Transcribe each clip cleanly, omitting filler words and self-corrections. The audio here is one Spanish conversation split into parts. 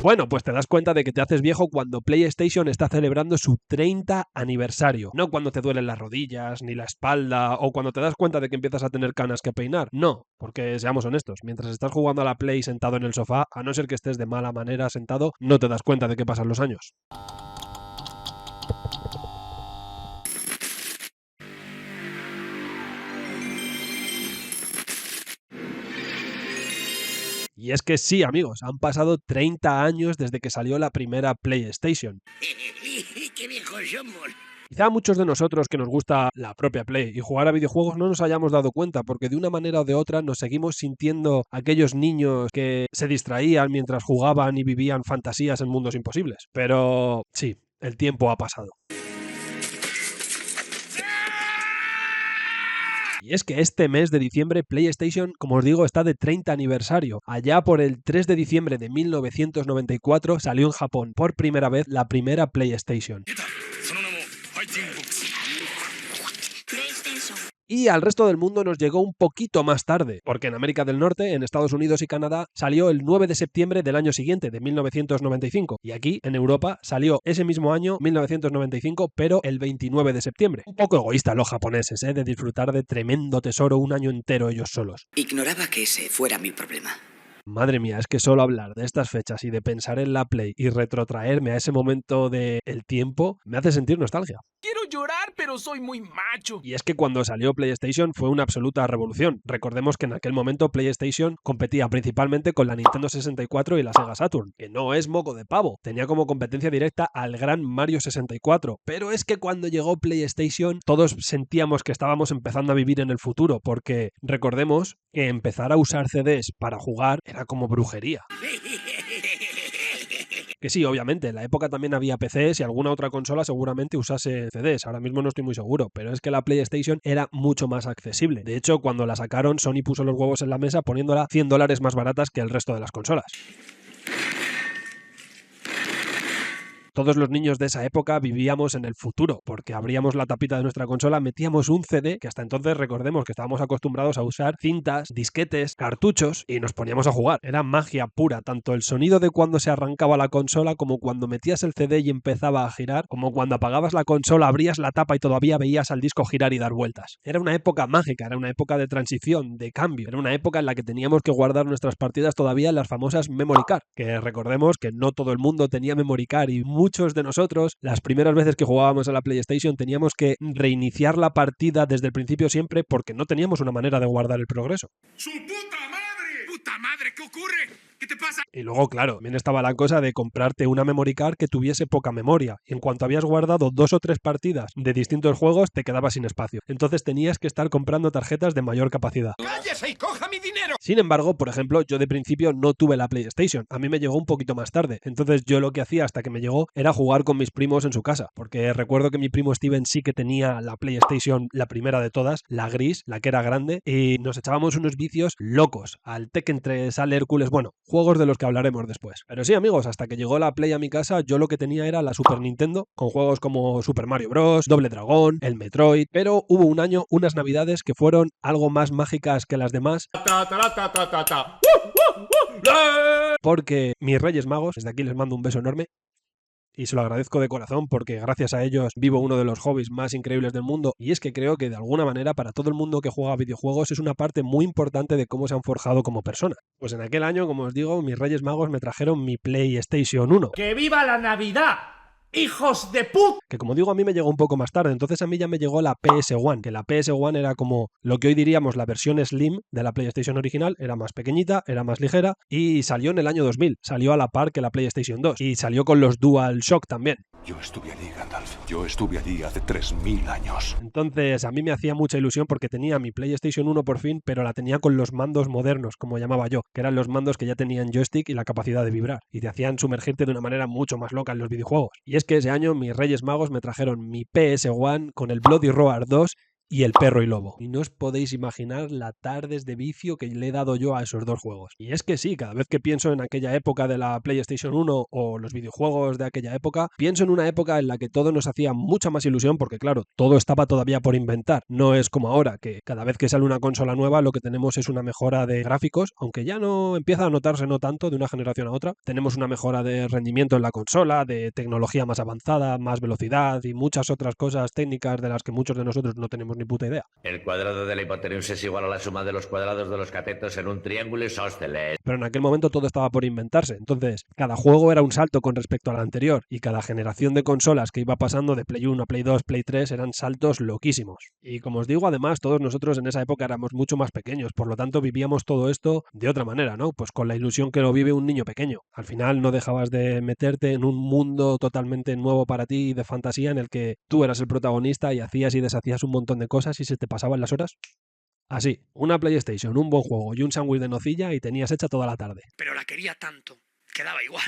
Bueno, pues te das cuenta de que te haces viejo cuando PlayStation está celebrando su 30 aniversario. No cuando te duelen las rodillas, ni la espalda, o cuando te das cuenta de que empiezas a tener canas que peinar. No, porque seamos honestos, mientras estás jugando a la Play sentado en el sofá, a no ser que estés de mala manera sentado, no te das cuenta de que pasan los años. Y es que sí, amigos, han pasado 30 años desde que salió la primera PlayStation. ¡Qué viejos somos! Quizá a muchos de nosotros que nos gusta la propia Play y jugar a videojuegos no nos hayamos dado cuenta, porque de una manera o de otra nos seguimos sintiendo aquellos niños que se distraían mientras jugaban y vivían fantasías en mundos imposibles. Pero sí, el tiempo ha pasado. Y es que este mes de diciembre PlayStation, como os digo, está de 30 aniversario. Allá por el 3 de diciembre de 1994 salió en Japón por primera vez la primera PlayStation. Y al resto del mundo nos llegó un poquito más tarde, porque en América del Norte, en Estados Unidos y Canadá, salió el 9 de septiembre del año siguiente, de 1995. Y aquí, en Europa, salió ese mismo año, 1995, pero el 29 de septiembre. Un poco egoísta los japoneses, de disfrutar de tremendo tesoro un año entero ellos solos. Ignoraba que ese fuera mi problema. Madre mía, es que solo hablar de estas fechas y de pensar en la Play y retrotraerme a ese momento del tiempo me hace sentir nostalgia. Quiero llorar, pero soy muy macho. Y es que cuando salió PlayStation fue una absoluta revolución. Recordemos que en aquel momento PlayStation competía principalmente con la Nintendo 64 y la Sega Saturn, que no es moco de pavo. Tenía como competencia directa al gran Mario 64. Pero es que cuando llegó PlayStation todos sentíamos que estábamos empezando a vivir en el futuro, porque recordemos que empezar a usar CDs para jugar era como brujería. Que sí, obviamente, en la época también había PCs y alguna otra consola seguramente usase CDs, ahora mismo no estoy muy seguro, pero es que la PlayStation era mucho más accesible. De hecho, cuando la sacaron, Sony puso los huevos en la mesa poniéndola $100 más baratas que el resto de las consolas. Todos los niños de esa época vivíamos en el futuro, porque abríamos la tapita de nuestra consola, metíamos un CD, que hasta entonces recordemos que estábamos acostumbrados a usar cintas, disquetes, cartuchos, y nos poníamos a jugar. Era magia pura, tanto el sonido de cuando se arrancaba la consola, como cuando metías el CD y empezaba a girar, como cuando apagabas la consola, abrías la tapa y todavía veías al disco girar y dar vueltas. Era una época mágica, era una época de transición, de cambio, era una época en la que teníamos que guardar nuestras partidas todavía en las famosas Memory Card, que recordemos que no todo el mundo tenía Memory Card y muchos de nosotros, las primeras veces que jugábamos a la PlayStation, teníamos que reiniciar la partida desde el principio siempre porque no teníamos una manera de guardar el progreso. ¡Su puta madre! ¡Puta madre! ¿Qué ocurre? ¿Qué te pasa? Y luego, claro, también estaba la cosa de comprarte una memory card que tuviese poca memoria. Y en cuanto habías guardado 2 o 3 partidas de distintos juegos, te quedabas sin espacio. Entonces tenías que estar comprando tarjetas de mayor capacidad. ¡Cállese y coja mi dinero! Sin embargo, por ejemplo, yo de principio no tuve la PlayStation. A mí me llegó un poquito más tarde. Entonces yo lo que hacía hasta que me llegó era jugar con mis primos en su casa. Porque recuerdo que mi primo Steven sí que tenía la PlayStation, la primera de todas, la gris, la que era grande. Y nos echábamos unos vicios locos. Al Tekken 3, al Hércules, bueno, juegos de los que hablaremos después. Pero sí, amigos, hasta que llegó la Play a mi casa, yo lo que tenía era la Super Nintendo, con juegos como Super Mario Bros, Doble Dragón, el Metroid, pero hubo un año, unas navidades que fueron algo más mágicas que las demás, porque mis Reyes Magos, desde aquí les mando un beso enorme, y se lo agradezco de corazón porque gracias a ellos vivo uno de los hobbies más increíbles del mundo, y es que creo que de alguna manera para todo el mundo que juega a videojuegos es una parte muy importante de cómo se han forjado como personas. Pues en aquel año, como os digo, mis Reyes Magos me trajeron mi PlayStation 1. ¡Que viva la Navidad! ¡Hijos de puta! Que como digo, a mí me llegó un poco más tarde, entonces a mí ya me llegó la PS1, que la PS1 era como lo que hoy diríamos la versión Slim de la PlayStation original, era más pequeñita, era más ligera, y salió en el año 2000, salió a la par que la PlayStation 2, y salió con los DualShock también. Yo estuve allí, Gandalf. Yo estuve allí hace 3000 años. Entonces a mí me hacía mucha ilusión porque tenía mi PlayStation 1 por fin, pero la tenía con los mandos modernos, como llamaba yo, que eran los mandos que ya tenían joystick y la capacidad de vibrar, y te hacían sumergirte de una manera mucho más loca en los videojuegos. Y es que ese año mis Reyes Magos me trajeron mi PS1 con el Bloody Roar 2 y El perro y lobo. Y no os podéis imaginar las tardes de vicio que le he dado yo a esos dos juegos. Y es que sí, cada vez que pienso en aquella época de la PlayStation 1 o los videojuegos de aquella época, pienso en una época en la que todo nos hacía mucha más ilusión porque claro, todo estaba todavía por inventar. No es como ahora, que cada vez que sale una consola nueva lo que tenemos es una mejora de gráficos, aunque ya no empieza a notarse no tanto de una generación a otra. Tenemos una mejora de rendimiento en la consola, de tecnología más avanzada, más velocidad y muchas otras cosas técnicas de las que muchos de nosotros no tenemos ni puta idea. El cuadrado de la hipotenusa es igual a la suma de los cuadrados de los catetos en un triángulo isósceles. Pero en aquel momento todo estaba por inventarse, entonces cada juego era un salto con respecto al anterior y cada generación de consolas que iba pasando de Play 1 a Play 2, Play 3 eran saltos loquísimos. Y como os digo, además todos nosotros en esa época éramos mucho más pequeños, por lo tanto vivíamos todo esto de otra manera, ¿no? Pues con la ilusión que lo vive un niño pequeño. Al final no dejabas de meterte en un mundo totalmente nuevo para ti y de fantasía en el que tú eras el protagonista y hacías y deshacías un montón de cosas y se te pasaban las horas. Así, una PlayStation, un buen juego y un sándwich de nocilla y tenías hecha toda la tarde. Pero la quería tanto, que daba igual,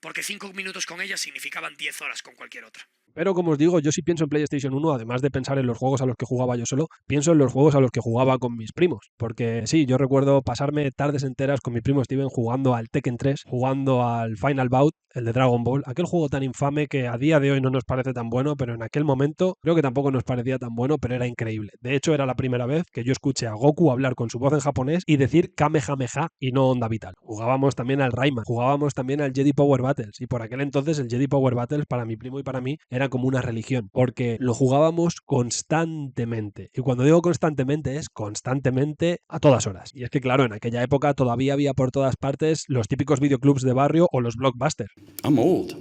porque 5 minutos con ella significaban 10 horas con cualquier otra. Pero como os digo, yo sí pienso en PlayStation 1, además de pensar en los juegos a los que jugaba yo solo, pienso en los juegos a los que jugaba con mis primos. Porque sí, yo recuerdo pasarme tardes enteras con mi primo Steven jugando al Tekken 3, jugando al Final Bout, el de Dragon Ball, aquel juego tan infame que a día de hoy no nos parece tan bueno, pero en aquel momento creo que tampoco nos parecía tan bueno, pero era increíble. De hecho, era la primera vez que yo escuché a Goku hablar con su voz en japonés y decir Kamehameha y no Onda Vital. Jugábamos también al Rayman, jugábamos también al Jedi Power Battles, y por aquel entonces el Jedi Power Battles para mi primo y para mí era como una religión, porque lo jugábamos constantemente. Y cuando digo constantemente es constantemente a todas horas. Y es que claro, en aquella época todavía había por todas partes los típicos videoclubs de barrio o los blockbusters. I'm old.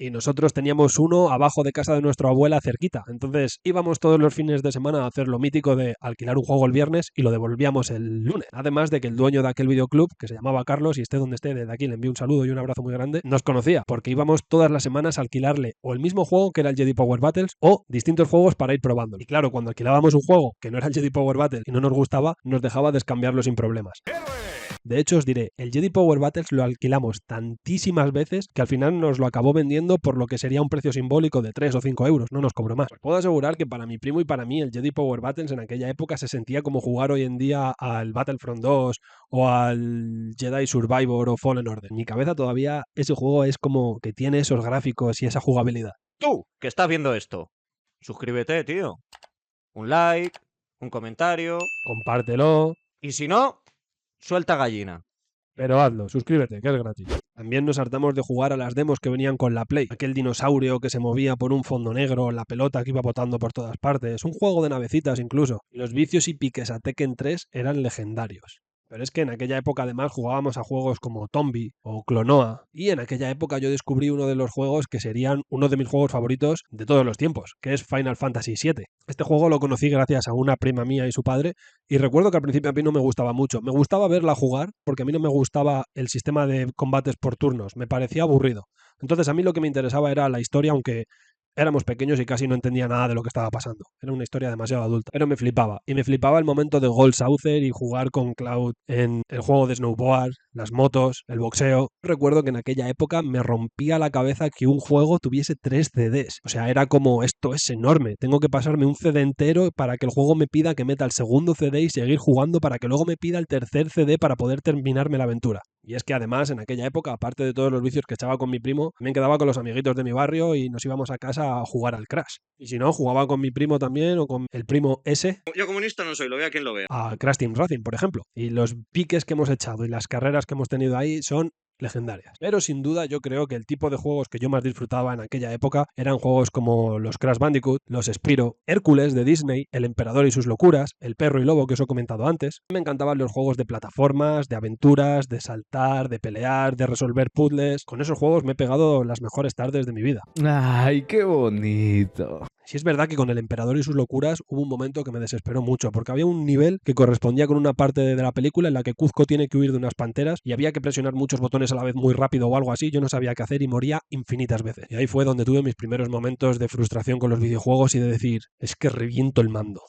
Y nosotros teníamos uno abajo de casa de nuestra abuela cerquita. Entonces íbamos todos los fines de semana a hacer lo mítico de alquilar un juego el viernes y lo devolvíamos el lunes. Además de que el dueño de aquel videoclub, que se llamaba Carlos, y esté donde esté, desde aquí le envío un saludo y un abrazo muy grande, nos conocía, porque íbamos todas las semanas a alquilarle o el mismo juego que era el Jedi Power Battles o distintos juegos para ir probando. Y claro, cuando alquilábamos un juego que no era el Jedi Power Battle y no nos gustaba, nos dejaba descambiarlo sin problemas. De hecho, os diré, el Jedi Power Battles lo alquilamos tantísimas veces que al final nos lo acabó vendiendo por lo que sería un precio simbólico de 3 o 5 euros, no nos cobró más. Pues puedo asegurar que para mi primo y para mí el Jedi Power Battles en aquella época se sentía como jugar hoy en día al Battlefront 2 o al Jedi Survivor o Fallen Order. En mi cabeza todavía ese juego es como que tiene esos gráficos y esa jugabilidad. Tú, que estás viendo esto, suscríbete, tío. Un like, un comentario. Compártelo. Y si no, suelta gallina. Pero hazlo, suscríbete, que es gratis. También nos hartamos de jugar a las demos que venían con la Play. Aquel dinosaurio que se movía por un fondo negro, la pelota que iba botando por todas partes, un juego de navecitas incluso. Los vicios y piques a Tekken 3 eran legendarios. Pero es que en aquella época además jugábamos a juegos como Tombi o Clonoa, y en aquella época yo descubrí uno de los juegos que serían uno de mis juegos favoritos de todos los tiempos, que es Final Fantasy VII. Este juego lo conocí gracias a una prima mía y su padre, y recuerdo que al principio a mí no me gustaba mucho. Me gustaba verla jugar, porque a mí no me gustaba el sistema de combates por turnos, me parecía aburrido. Entonces a mí lo que me interesaba era la historia, aunque éramos pequeños y casi no entendía nada de lo que estaba pasando. Era una historia demasiado adulta, pero me flipaba. Y me flipaba el momento de Gold Saucer y jugar con Cloud en el juego de snowboard, las motos, el boxeo. Recuerdo que en aquella época me rompía la cabeza que un juego tuviese 3 CDs. O sea, era como, esto es enorme. Tengo que pasarme un CD entero para que el juego me pida que meta el segundo CD y seguir jugando para que luego me pida el tercer CD para poder terminarme la aventura. Y es que además en aquella época, aparte de todos los vicios que echaba con mi primo, también quedaba con los amiguitos de mi barrio y nos íbamos a casa a jugar al Crash. Y si no, jugaba con mi primo también o con el primo S. Yo comunista no soy, lo vea quien lo vea. A Crash Team Racing, por ejemplo. Y los piques que hemos echado y las carreras que hemos tenido ahí son legendarias. Pero sin duda yo creo que el tipo de juegos que yo más disfrutaba en aquella época eran juegos como los Crash Bandicoot, los Spyro, Hércules de Disney, El Emperador y sus locuras, El perro y lobo que os he comentado antes. Me encantaban los juegos de plataformas, de aventuras, de saltar, de pelear, de resolver puzzles. Con esos juegos me he pegado las mejores tardes de mi vida. ¡Ay, qué bonito! Sí es verdad que con El Emperador y sus locuras hubo un momento que me desesperó mucho, porque había un nivel que correspondía con una parte de la película en la que Kuzco tiene que huir de unas panteras y había que presionar muchos botones a la vez muy rápido o algo así. Yo no sabía qué hacer y moría infinitas veces. Y ahí fue donde tuve mis primeros momentos de frustración con los videojuegos y de decir, es que reviento el mando.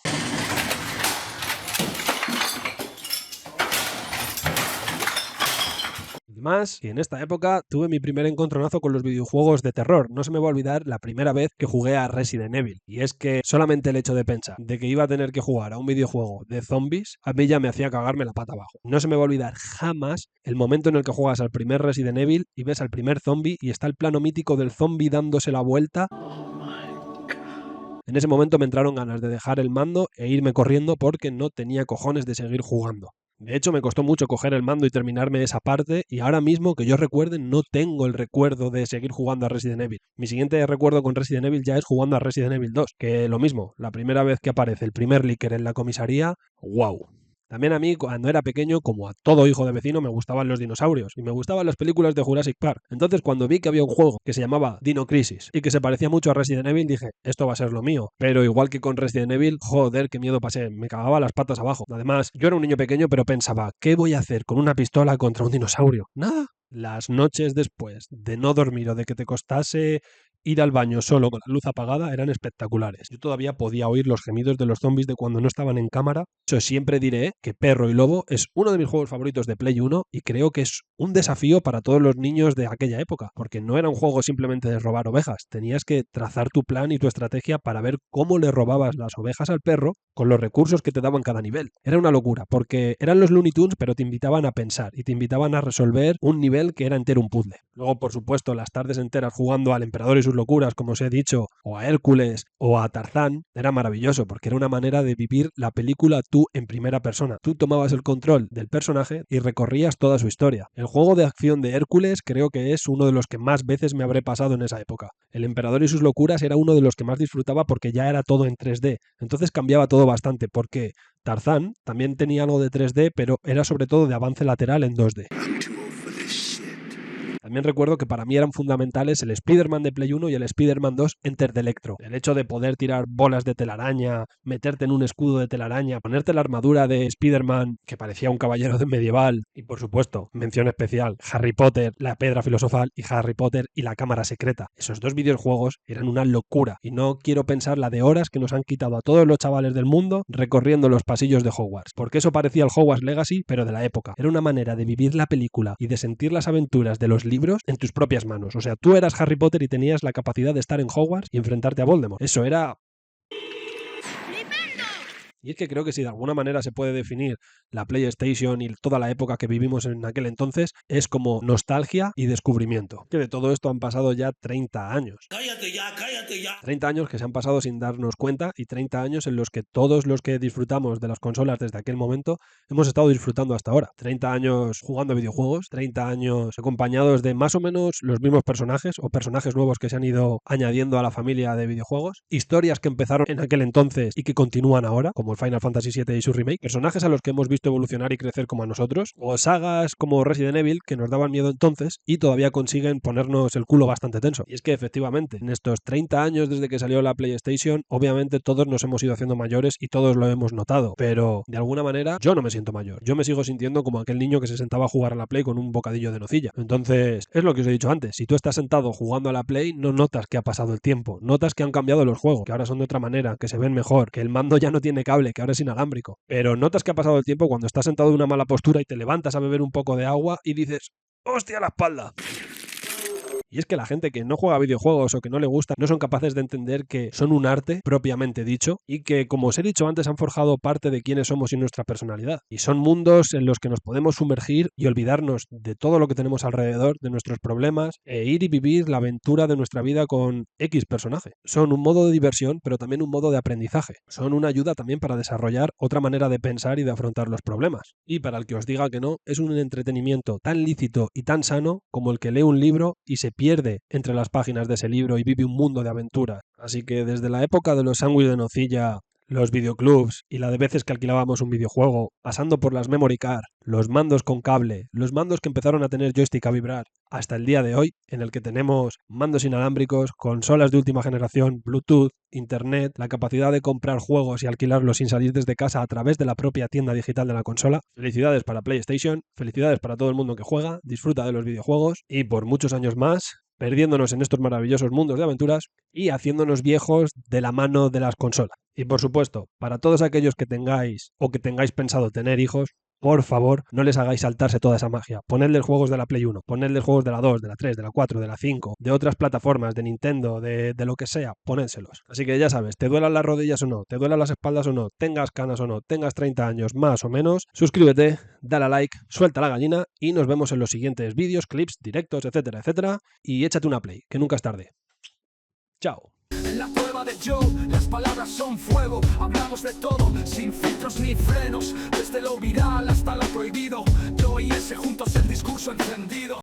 Además, y en esta época tuve mi primer encontronazo con los videojuegos de terror. No se me va a olvidar la primera vez que jugué a Resident Evil. Y es que solamente el hecho de pensar de que iba a tener que jugar a un videojuego de zombies, a mí ya me hacía cagarme la pata abajo. No se me va a olvidar jamás el momento en el que juegas al primer Resident Evil y ves al primer zombie y está el plano mítico del zombie dándose la vuelta. En ese momento me entraron ganas de dejar el mando e irme corriendo porque no tenía cojones de seguir jugando. De hecho, me costó mucho coger el mando y terminarme esa parte, y ahora mismo, que yo recuerde, no tengo el recuerdo de seguir jugando a Resident Evil. Mi siguiente recuerdo con Resident Evil ya es jugando a Resident Evil 2, que lo mismo, la primera vez que aparece el primer Licker en la comisaría, ¡wow! También a mí, cuando era pequeño, como a todo hijo de vecino, me gustaban los dinosaurios y me gustaban las películas de Jurassic Park. Entonces, cuando vi que había un juego que se llamaba Dino Crisis y que se parecía mucho a Resident Evil, dije, esto va a ser lo mío. Pero igual que con Resident Evil, joder, qué miedo pasé, me cagaba las patas abajo. Además, yo era un niño pequeño, pero pensaba, ¿qué voy a hacer con una pistola contra un dinosaurio? Nada. Las noches después de no dormir o de que te costase ir al baño solo con la luz apagada eran espectaculares. Yo todavía podía oír los gemidos de los zombies de cuando no estaban en cámara. Yo siempre diré que Perro y Lobo es uno de mis juegos favoritos de Play 1 y creo que es un desafío para todos los niños de aquella época, porque no era un juego simplemente de robar ovejas, tenías que trazar tu plan y tu estrategia para ver cómo le robabas las ovejas al perro con los recursos que te daban cada nivel. Era una locura, porque eran los Looney Tunes, pero te invitaban a pensar y te invitaban a resolver un nivel que era entero un puzzle. Luego, por supuesto, las tardes enteras jugando al Emperador y sus locuras, como os he dicho, o a Hércules o a Tarzán, era maravilloso, porque era una manera de vivir la película tú en primera persona. Tú tomabas el control del personaje y recorrías toda su historia. El juego de acción de Hércules creo que es uno de los que más veces me habré pasado en esa época. El Emperador y sus locuras era uno de los que más disfrutaba porque ya era todo en 3D. Entonces cambiaba todo bastante, porque Tarzán también tenía algo de 3D, pero era sobre todo de avance lateral en 2D. También recuerdo que para mí eran fundamentales el Spider-Man de Play 1 y el Spider-Man 2 Enter the Electro. El hecho de poder tirar bolas de telaraña, meterte en un escudo de telaraña, ponerte la armadura de Spider-Man que parecía un caballero de medieval y, por supuesto, mención especial, Harry Potter, la piedra filosofal y Harry Potter y la cámara secreta. Esos dos videojuegos eran una locura y no quiero pensar la de horas que nos han quitado a todos los chavales del mundo recorriendo los pasillos de Hogwarts, porque eso parecía el Hogwarts Legacy, pero de la época. Era una manera de vivir la película y de sentir las aventuras de los libros en tus propias manos. O sea, tú eras Harry Potter y tenías la capacidad de estar en Hogwarts y enfrentarte a Voldemort. Eso era... Y es que creo que si de alguna manera se puede definir la PlayStation y toda la época que vivimos en aquel entonces, es como nostalgia y descubrimiento. Que de todo esto han pasado ya 30 años. Cállate ya, cállate ya. 30 años que se han pasado sin darnos cuenta y 30 años en los que todos los que disfrutamos de las consolas desde aquel momento hemos estado disfrutando hasta ahora. 30 años jugando a videojuegos, 30 años acompañados de más o menos los mismos personajes o personajes nuevos que se han ido añadiendo a la familia de videojuegos, historias que empezaron en aquel entonces y que continúan ahora, como el Final Fantasy VII y su remake, personajes a los que hemos visto evolucionar y crecer como a nosotros, o sagas como Resident Evil que nos daban miedo entonces y todavía consiguen ponernos el culo bastante tenso. Y es que efectivamente, en estos 30 años desde que salió la PlayStation, obviamente todos nos hemos ido haciendo mayores y todos lo hemos notado, pero de alguna manera yo no me siento mayor, yo me sigo sintiendo como aquel niño que se sentaba a jugar a la Play con un bocadillo de nocilla. Entonces, es lo que os he dicho antes, si tú estás sentado jugando a la Play, no notas que ha pasado el tiempo, notas que han cambiado los juegos, que ahora son de otra manera, que se ven mejor, que el mando ya no tiene cable, que ahora es inalámbrico, pero notas que ha pasado el tiempo cuando estás sentado de una mala postura y te levantas a beber un poco de agua y dices, ¡hostia la espalda! Y es que la gente que no juega a videojuegos o que no le gusta no son capaces de entender que son un arte propiamente dicho y que, como os he dicho antes, han forjado parte de quiénes somos y nuestra personalidad. Y son mundos en los que nos podemos sumergir y olvidarnos de todo lo que tenemos alrededor, de nuestros problemas, e ir y vivir la aventura de nuestra vida con X personaje. Son un modo de diversión, pero también un modo de aprendizaje. Son una ayuda también para desarrollar otra manera de pensar y de afrontar los problemas. Y para el que os diga que no, es un entretenimiento tan lícito y tan sano como el que lee un libro y se pierde entre las páginas de ese libro y vive un mundo de aventuras. Así que desde la época de los sándwiches de nocilla, los videoclubs y la de veces que alquilábamos un videojuego, pasando por las memory card, los mandos con cable, los mandos que empezaron a tener joystick a vibrar, hasta el día de hoy, en el que tenemos mandos inalámbricos, consolas de última generación, Bluetooth, Internet, la capacidad de comprar juegos y alquilarlos sin salir desde casa a través de la propia tienda digital de la consola. Felicidades para PlayStation, felicidades para todo el mundo que juega, disfruta de los videojuegos y por muchos años más, perdiéndonos en estos maravillosos mundos de aventuras y haciéndonos viejos de la mano de las consolas. Y por supuesto, para todos aquellos que tengáis o que tengáis pensado tener hijos, Por favor, no les hagáis saltarse toda esa magia. Ponedles juegos de la Play 1, ponedles juegos de la 2, de la 3, de la 4, de la 5, de otras plataformas, de Nintendo, de lo que sea, ponédselos. Así que ya sabes, te duelan las rodillas o no, te duelan las espaldas o no, tengas canas o no, tengas 30 años más o menos, suscríbete, dale a like, suelta la gallina y nos vemos en los siguientes vídeos, clips, directos, etcétera, etcétera. Y échate una Play, que nunca es tarde. Chao. La prueba de Joe, las palabras son fuego. Hablamos de todo, sin filtros ni frenos. Desde lo viral hasta lo prohibido. Yo y ese juntos el discurso encendido.